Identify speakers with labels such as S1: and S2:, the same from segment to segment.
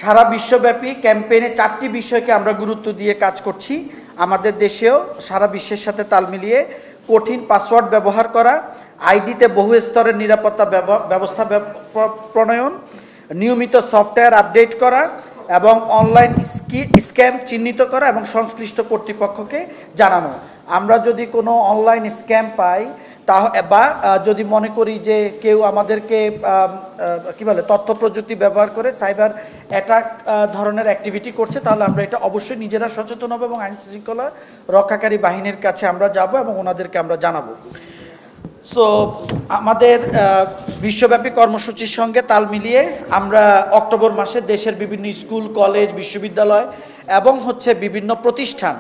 S1: সারা বিশ্বব্যাপী ক্যাম্পেইনে 4টি বিষয়কে আমরা গুরুত্ব দিয়ে কাজ করছি। আমাদের দেশেও সারা বিশ্বের সাথে তাল মিলিয়ে কঠিন পাসওয়ার্ড ব্যবহার করা, আইডিতে বহু স্তরের নিরাপত্তা ব্যবস্থা প্রণয়ন, নিয়মিত সফটওয়্যার আপডেট করা এবং অনলাইন স্ক্যাম চিহ্নিত করা এবং সংশ্লিষ্ট কর্তৃপক্ষকে জানানো। আমরা যদি কোনো অনলাইন স্ক্যাম পাই বা যদি মনে করি যে কেউ আমাদেরকে কী বলে তথ্য প্রযুক্তি ব্যবহার করে সাইবার অ্যাটাক ধরনের অ্যাক্টিভিটি করছে, তাহলে আমরা এটা অবশ্যই নিজেরা সচেতন হব এবং আইন শৃঙ্খলা রক্ষাকারী বাহিনীর কাছে আমরা যাব এবং ওনাদেরকে আমরা জানাবো। সো আমাদের বিশ্বব্যাপী কর্মসূচির সঙ্গে তাল মিলিয়ে আমরা অক্টোবর মাসে দেশের বিভিন্ন স্কুল, কলেজ, বিশ্ববিদ্যালয় এবং বিভিন্ন প্রতিষ্ঠান,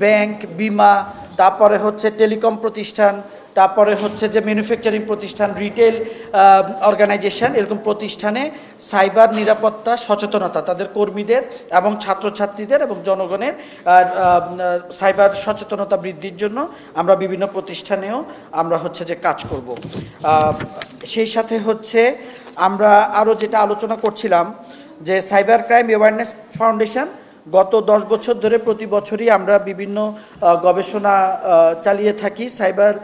S1: ব্যাংক, বিমা, তারপরে টেলিকম প্রতিষ্ঠান, তারপরে যে ম্যানুফ্যাকচারিং প্রতিষ্ঠান, রিটেল অর্গানাইজেশন, এরকম প্রতিষ্ঠানে সাইবার নিরাপত্তা সচেতনতা তাদের কর্মীদের এবং ছাত্রছাত্রীদের এবং জনগণের সাইবার সচেতনতা বৃদ্ধির জন্য আমরা বিভিন্ন প্রতিষ্ঠানেও আমরা যে কাজ করব। সেই সাথে আমরা আরও যেটা আলোচনা করছিলাম যে সাইবার ক্রাইম অ্যাওয়ারনেস ফাউন্ডেশন গত 10 বছর ধরে প্রতি বছরই আমরা বিভিন্ন গবেষণা চালিয়ে থাকি সাইবার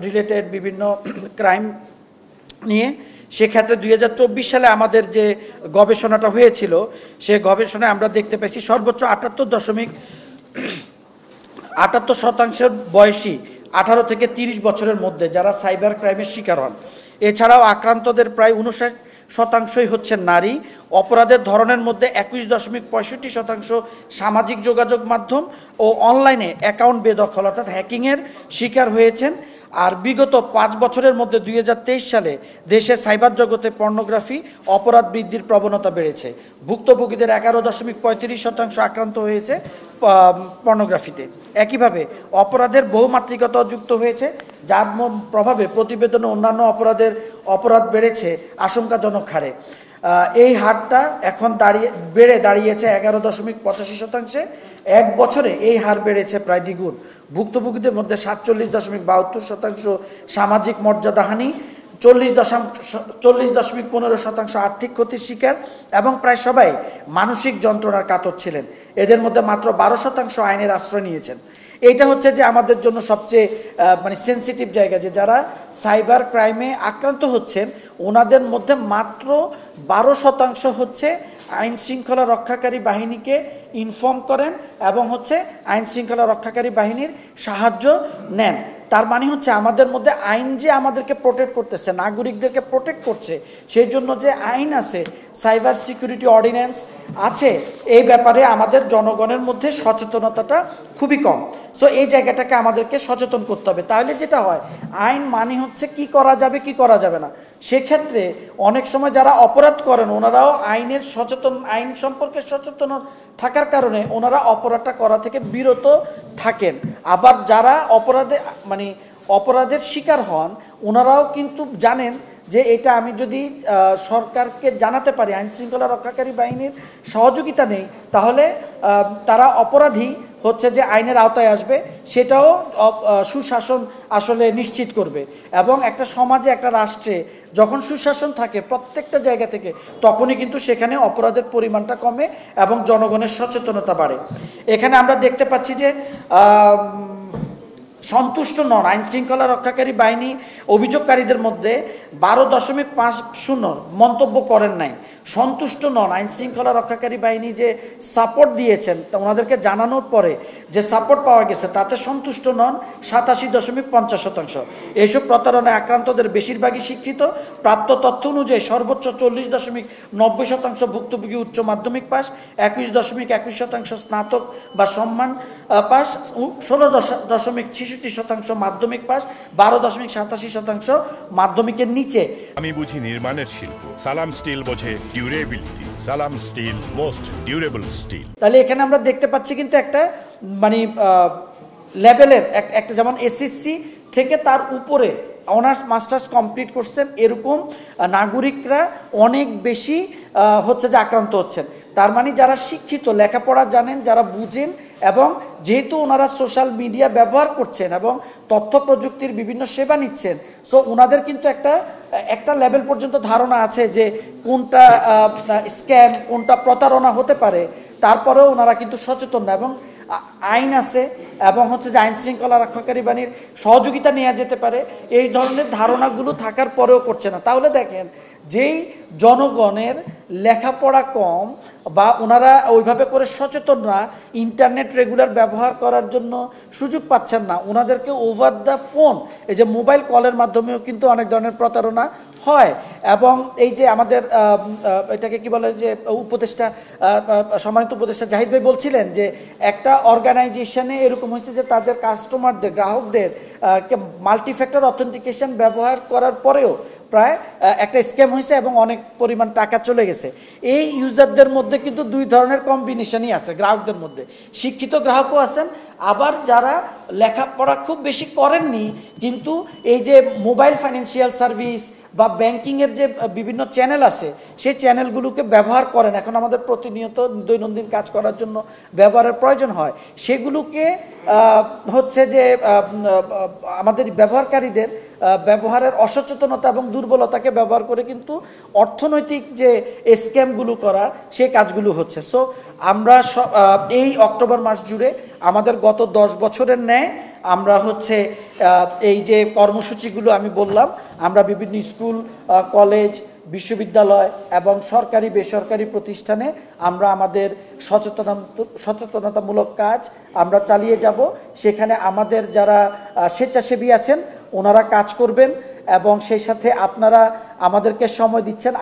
S1: রিলেটেড বিভিন্ন ক্রাইম নিয়ে। সেক্ষেত্রে 2024 সালে আমাদের যে গবেষণাটা হয়েছিল, সে গবেষণায় আমরা দেখতে পেয়েছি সর্বোচ্চ 78% বয়সী 18 থেকে 30 বছরের মধ্যে যারা সাইবার ক্রাইমের শিকার হন। এছাড়াও আক্রান্তদের প্রায় 59% নারী। অপরাধের ধরনের মধ্যে 21.65% সামাজিক যোগাযোগ মাধ্যম ও অনলাইনে অ্যাকাউন্ট বেদখল অর্থাৎ হ্যাকিংয়ের শিকার হয়েছেন। আর বিগত 5 বছরের মধ্যে 2023 সালে দেশে সাইবার জগতে পর্নোগ্রাফি অপরাধ বৃদ্ধির প্রবণতা বেড়েছে। ভুক্তভোগীদের 11.35% আক্রান্ত হয়েছে পর্নোগ্রাফিতে। একইভাবে অপরাধের বহুমাত্রিকতা যুক্ত হয়েছে, যার প্রভাবে প্রতিবেদনে অন্যান্য অপরাধ বেড়েছে আশঙ্কাজনক হারে। এই হারটা এখন বেড়ে দাঁড়িয়েছে 11.85%। এক বছরে এই হার বেড়েছে প্রায় দ্বিগুণ। ভুক্তভোগীদের মধ্যে 47.72% সামাজিক মর্যাদাহানি, 40.15% আর্থিক ক্ষতির শিকার এবং প্রায় সবাই মানসিক যন্ত্রণার কাতর ছিলেন। এদের মধ্যে মাত্র 12% আইনের আশ্রয় নিয়েছেন। এইটা যে আমাদের জন্য সবচেয়ে সেন্সিটিভ জায়গা, যে যারা সাইবার ক্রাইমে আক্রান্ত হচ্ছেন ওনাদের মধ্যে মাত্র 12% আইন শৃঙ্খলা রক্ষাকারী বাহিনীকে ইনফর্ম করেন এবং আইন শৃঙ্খলা রক্ষাকারী বাহিনীর সাহায্য নেন। তার মানে আমাদের মধ্যে আইন যে আমাদেরকে প্রোটেক্ট করতেছে, নাগরিকদেরকে প্রোটেক্ট করছে, সেই জন্য যে আইন আছে, সাইবার সিকিউরিটি অর্ডিন্যান্স আছে, এই ব্যাপারে আমাদের জনগণের মধ্যে সচেতনতাটা খুবই কম। সো এই জায়গাটাকে আমাদেরকে সচেতন করতে হবে। তাহলে যেটা হয়, আইন মানে কি করা যাবে কি করা যাবে না। সেক্ষেত্রে অনেক সময় যারা অপরাধ করেন ওনারাও আইন সম্পর্কে সচেতন থাকার কারণে ওনারা অপরাধটা করা থেকে বিরত থাকেন। আবার যারা অপরাধের শিকার হন ওনারাও কিন্তু জানেন যে এটা আমি যদি সরকারকে জানাতে পারি, আইন শৃঙ্খলা রক্ষাকারী বাহিনীর সহযোগিতা নেই, তাহলে তারা অপরাধী যে আইনের আওতায় আসবে, সেটাও সুশাসন আসলে নিশ্চিত করবে। এবং একটা সমাজে, একটা রাষ্ট্রে যখন সুশাসন থাকে প্রত্যেকটা জায়গা থেকে, তখনই কিন্তু সেখানে অপরাধের পরিমাণটা কমে এবং জনগণের সচেতনতা বাড়ে। এখানে আমরা দেখতে পাচ্ছি যে সন্তুষ্ট নন আইন শৃঙ্খলা রক্ষাকারী বাহিনী অভিযোগকারীদের মধ্যে 12.50 মন্তব্য করেন নাই। সন্তুষ্ট নন আইন শৃঙ্খলা রক্ষাকারী বাহিনী যে সাপোর্ট দিয়েছেন, তা ওনাদেরকে জানানোর পরে যে সাপোর্ট পাওয়া গেছে তাতে সন্তুষ্ট নন 87.50%। এইসব প্রতারণায় আক্রান্তদের বেশিরভাগই শিক্ষিত। প্রাপ্ত তথ্য অনুযায়ী সর্বোচ্চ 40.90% ভুক্তভোগী উচ্চ মাধ্যমিক পাস, 21.21% স্নাতক বা সম্মান পাস, 16.66% মাধ্যমিক পাস, 12.87% মাধ্যমিকের নিচে।
S2: আমি বুঝি নির্মাণের শিল্প, সালাম স্টিল বোঝে ডিউরেবিলিটি। সালাম স্টিল, মোস্ট ডিউরেবল স্টিল।
S1: তাহলে এখানে আমরা দেখতে পাচ্ছি কিন্তু একটা লেভেলের একটা, যেমন এসএসসি থেকে তার উপরে অনার্স মাস্টার্স কমপ্লিট করছেন এরকম নাগরিকরা অনেক বেশি হচ্ছে যে আক্রান্ত হচ্ছেন। তার মানে যারা শিক্ষিত, লেখাপড়া জানেন, যারা বুঝেন, এবং যেহেতু ওনারা সোশ্যাল মিডিয়া ব্যবহার করছেন এবং তথ্য প্রযুক্তির বিভিন্ন সেবা নিচ্ছেন, সো ওনাদের কিন্তু একটা লেভেল পর্যন্ত ধারণা আছে যে কোনটা স্ক্যাম, কোনটা প্রতারণা হতে পারে। তারপরেও ওনারা কিন্তু সচেতন না, এবং আইন আছে এবং হচ্ছে যে আইন শৃঙ্খলা রক্ষাকারী বাহিনীর সহযোগিতা নেওয়া যেতে পারে, এই ধরনের ধারণাগুলো থাকার পরেও করছে না। তাহলে দেখেন, যেই জনগণের লেখাপড়া কম বা ওনারা ওইভাবে করে সচেতন না, ইন্টারনেট রেগুলার ব্যবহার করার জন্য সুযোগ পাচ্ছেন না, ওনাদেরকে ওভার দ্য ফোন, এই যে মোবাইল কলের মাধ্যমেও কিন্তু অনেক ধরনের প্রতারণা হয়। এবং এই যে আমাদের এটাকে কি বলে, যে উপদেষ্টা, সম্মানিত উপদেষ্টা জাহিদ ভাই বলছিলেন যে একটা অর্গানাইজেশনে এরকম হয়েছে যে তাদের কাস্টমারদের, গ্রাহকদের মাল্টিফ্যাক্টর অথেন্টিকেশন ব্যবহার করার পরেও প্রায় একটা স্ক্যাম হয়েছে এবং অনেক পরিমাণ টাকা চলে গেছে। এই ইউজারদের মধ্যে কিন্তু দুই ধরনের কম্বিনেশনই আছে গ্রাহকদের মধ্যে, শিক্ষিত গ্রাহকও আছেন, আবার যারা লেখাপড়া খুব বেশি করেননি কিন্তু এই যে মোবাইল ফাইন্যান্সিয়াল সার্ভিস বা ব্যাংকিংয়ের যে বিভিন্ন চ্যানেল আছে সেই চ্যানেলগুলোকে ব্যবহার করেন, এখন আমাদের প্রতিনিয়ত দৈনন্দিন কাজ করার জন্য ব্যবহারের প্রয়োজন হয়, সেগুলোকে হচ্ছে যে আমাদের ব্যবহারকারীদের ব্যবহারের অসচেতনতা এবং দুর্বলতাকে ব্যবহার করে কিন্তু অর্থনৈতিক যে স্ক্যামগুলো করা, সেই কাজগুলো হচ্ছে। সো আমরা এই অক্টোবর মাস জুড়ে আমাদের গত 10 বছরের ন্যায় আমরা হচ্ছে এই যে কর্মসূচিগুলো আমি বললাম, আমরা বিভিন্ন স্কুল, কলেজ, বিশ্ববিদ্যালয় এবং সরকারি বেসরকারি প্রতিষ্ঠানে আমরা আমাদের সচেতনতামূলক কাজ আমরা চালিয়ে যাব। সেখানে আমাদের যারা স্বেচ্ছাসেবী আছেন ওনারা কাজ করবেন, এবং সেই সাথে আপনারা আমাদেরকে সময় দিচ্ছেন,